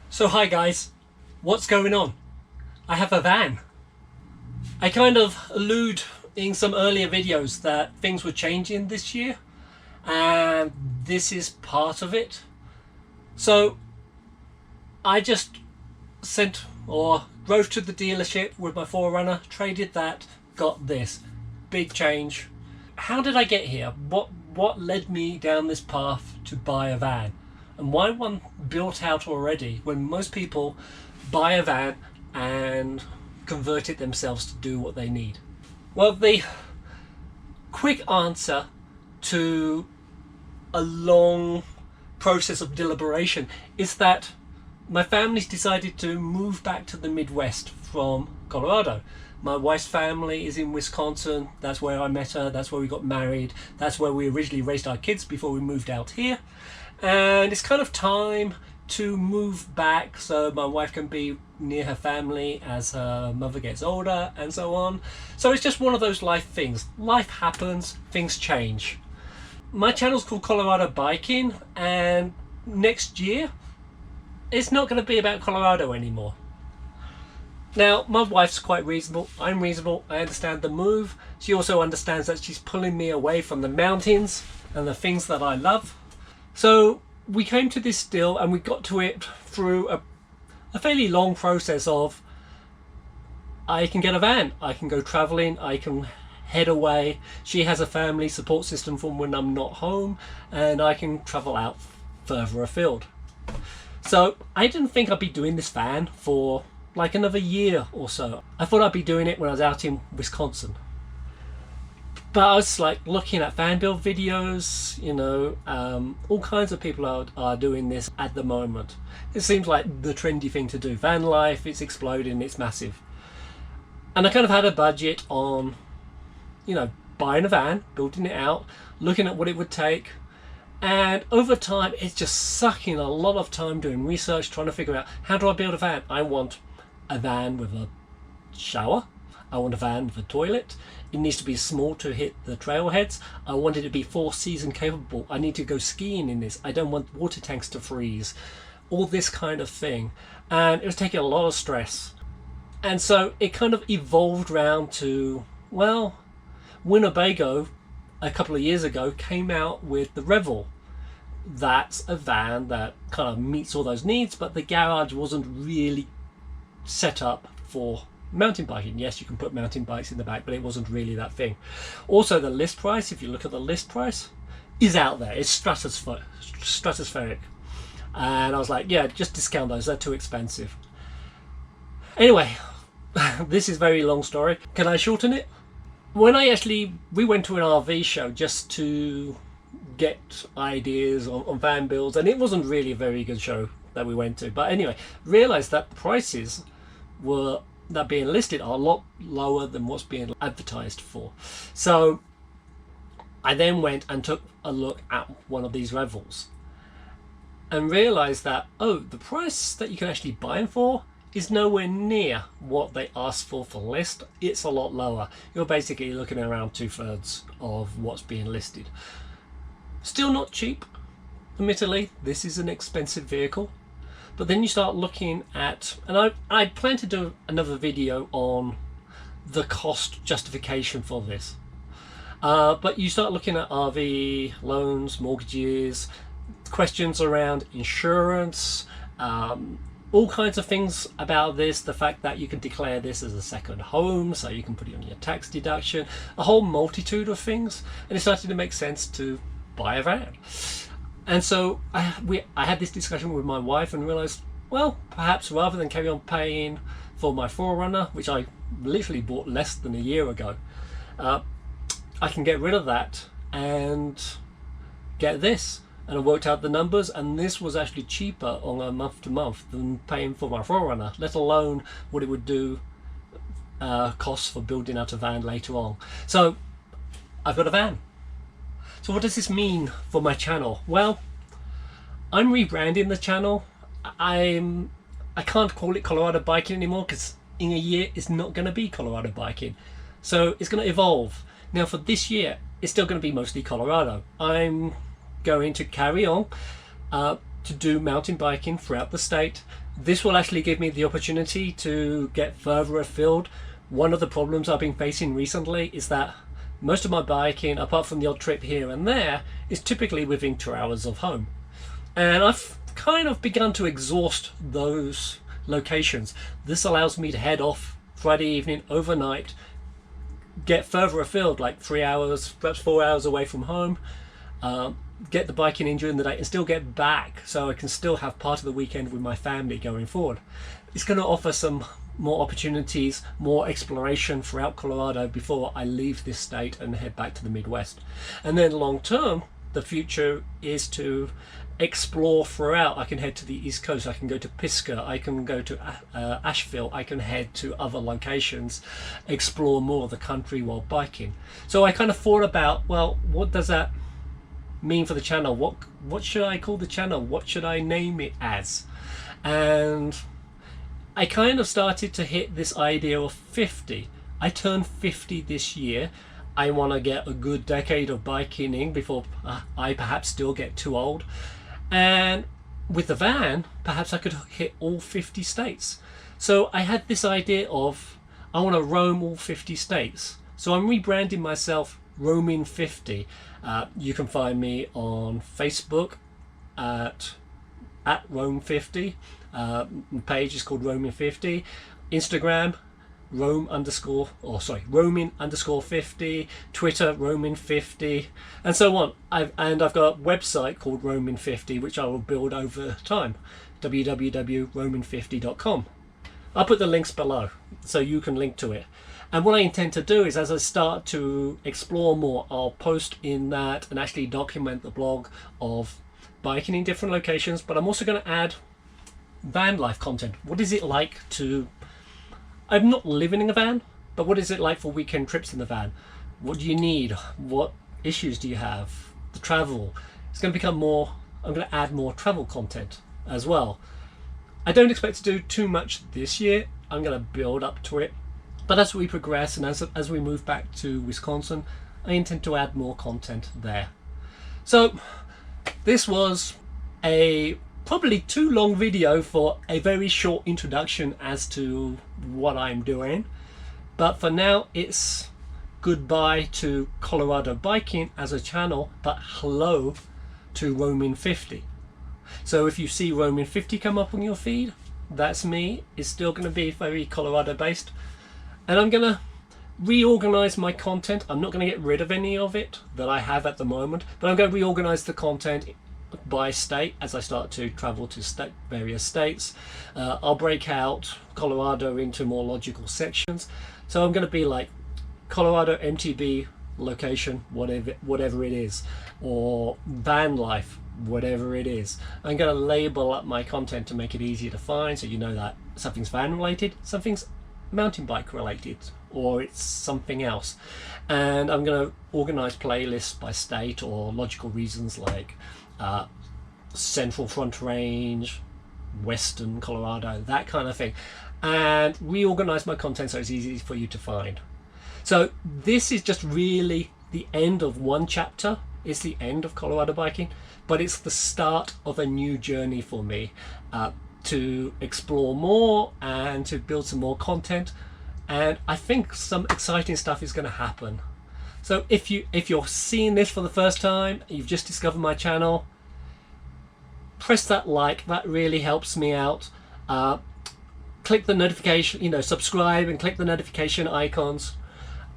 So hi guys, what's going on? I have a van. I kind of allude in some earlier videos that things were changing this year, and this is part of it. So I just sent or drove to the dealership with my 4Runner, traded that, got this big change. How did I get here? What led me down this path to buy a van? And why one built out already when most people buy a van and convert it themselves to do what they need? Well, the quick answer to a long process of deliberation is that my family's decided to move back to the Midwest from Colorado. My wife's family is in Wisconsin. That's where I met her. That's where we got married. That's where we originally raised our kids before we moved out here. And it's kind of time to move back so my wife can be near her family as her mother gets older and so on. So it's just one of those life things. Life happens, things change. My channel's called Colorado Biking, and next year it's not going to be about Colorado anymore. Now, my wife's quite reasonable, I'm reasonable, I understand the move. She also understands that she's pulling me away from the mountains and the things that I love. So we came to this deal, and we got to it through a fairly long process of, I can get a van, I can go traveling, I can head away. She has a family support system from when I'm not home, and I can travel out further afield. So I didn't think I'd be doing this van for like another year or so. I thought I'd be doing it when I was out in Wisconsin. But I was like looking at fan build videos, you know, all kinds of people are doing this at the moment. It seems like the trendy thing to do. Van life, it's exploding, it's massive. And I kind of had a budget on, you know, buying a van, building it out, looking at what it would take. And over time, it's just sucking a lot of time doing research, trying to figure out, how do I build a van? I want a van with a shower. I want a van with a toilet. It needs to be small to hit the trailheads. I want it to be 4-season capable. I need to go skiing in this. I don't want water tanks to freeze. All this kind of thing. And it was taking a lot of stress. And so it kind of evolved around to, well, Winnebago a couple of years ago came out with the Revel. That's a van that kind of meets all those needs, but the garage wasn't really set up for mountain biking. Yes, you can put mountain bikes in the back, but it wasn't really that thing. Also, the list price, if you look at the list price, is out there. It's stratospheric. And I was like, yeah, just discount those. They're too expensive. Anyway, this is a very long story. Can I shorten it? When we went to an RV show just to get ideas on van builds, and it wasn't really a very good show that we went to. But anyway, realized that the prices that being listed are a lot lower than what's being advertised for. So I then went and took a look at one of these Revels and realized that, oh, the price that you can actually buy them for is nowhere near what they asked for list. It's a lot lower. You're basically looking at around 2/3 of what's being listed. Still not cheap, admittedly. This is an expensive vehicle. But then you start looking at, and I plan to do another video on the cost justification for this. But you start looking at RV loans, mortgages, questions around insurance, all kinds of things about this. The fact that you can declare this as a second home, so you can put it on your tax deduction, a whole multitude of things, and it started to make sense to buy a van. And so I had this discussion with my wife and realized, well, perhaps rather than carry on paying for my 4Runner, which I literally bought less than a year ago, I can get rid of that and get this. And I worked out the numbers, and this was actually cheaper on a month to month than paying for my 4Runner, let alone what it would do costs for building out a van later on. So I've got a van. So what does this mean for my channel? Well, I'm rebranding the channel. I can't call it Colorado Biking anymore, because in a year it's not going to be Colorado Biking. So it's going to evolve. Now for this year, it's still going to be mostly Colorado. I'm going to carry on to do mountain biking throughout the state. This will actually give me the opportunity to get further afield. One of the problems I've been facing recently is that most of my biking, apart from the odd trip here and there, is typically within 2 hours of home. And I've kind of begun to exhaust those locations. This allows me to head off Friday evening, overnight, get further afield, like 3 hours, perhaps 4 hours away from home, get the biking in during the day and still get back, so I can still have part of the weekend with my family going forward. It's going to offer some more opportunities, more exploration throughout Colorado before I leave this state and head back to the Midwest. And then long term, the future is to explore throughout. I can head to the East Coast, I can go to Pisgah, I can go to Asheville, I can head to other locations, explore more of the country while biking. So I kind of thought about, well, what does that mean for the channel? What should I call the channel? What should I name it as? And I kind of started to hit this idea of 50. I turned 50 this year. I want to get a good decade of biking in before I perhaps still get too old. And with the van, perhaps I could hit all 50 states. So I had this idea of, I want to roam all 50 states. So I'm rebranding myself Roaming 50. You can find me on Facebook at Roam50. The page is called Roaming 50. Instagram, Roaming_50, Twitter, Roaming50, and so on. I've got a website called Roaming50, which I will build over time, www.roaming50.com. I'll put the links below so you can link to it. And what I intend to do is, as I start to explore more, I'll post in that and actually document the blog of biking in different locations. But I'm also going to add van life content. What is it like to, I'm not living in a van, but what is it like for weekend trips in the van? What do you need? What issues do you have? The travel. It's going to become more, I'm going to add more travel content as well. I don't expect to do too much this year. I'm going to build up to it. But as we progress and as we move back to Wisconsin, I intend to add more content there. So this was a probably too long video for a very short introduction as to what I'm doing. But for now, it's goodbye to Colorado Biking as a channel, but hello to Roaming 50. So if you see Roaming 50 come up on your feed, that's me. It's still going to be very Colorado based. And I'm going to reorganize my content. I'm not going to get rid of any of it that I have at the moment, but I'm going to reorganize the content by state as I start to travel to various states. I'll break out Colorado into more logical sections. So I'm going to be like Colorado MTB location, whatever it is, or van life, whatever it is. I'm going to label up my content to make it easier to find, so you know that something's van related, something's mountain bike related, or it's something else. And I'm going to organize playlists by state or logical reasons, like Central Front Range, Western Colorado, that kind of thing, and reorganize my content so it's easy for you to find. So this is just really the end of one chapter. It's the end of Colorado biking, but it's the start of a new journey for me to explore more and to build some more content. And I think some exciting stuff is going to happen. So if you're seeing this for the first time, you've just discovered my channel, press that like. That really helps me out. Click the notification, subscribe and click the notification icons.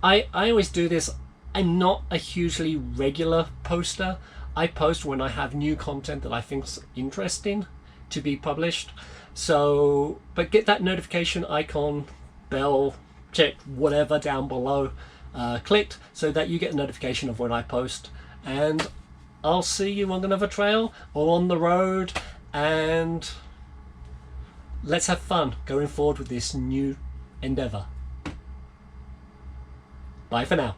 I always do this. I'm not a hugely regular poster. I post when I have new content that I think's interesting to be published. So, but get that notification icon, bell, check, whatever down below clicked, so that you get a notification of when I post. And I'll see you on another trail or on the road, and let's have fun going forward with this new endeavor. Bye for now.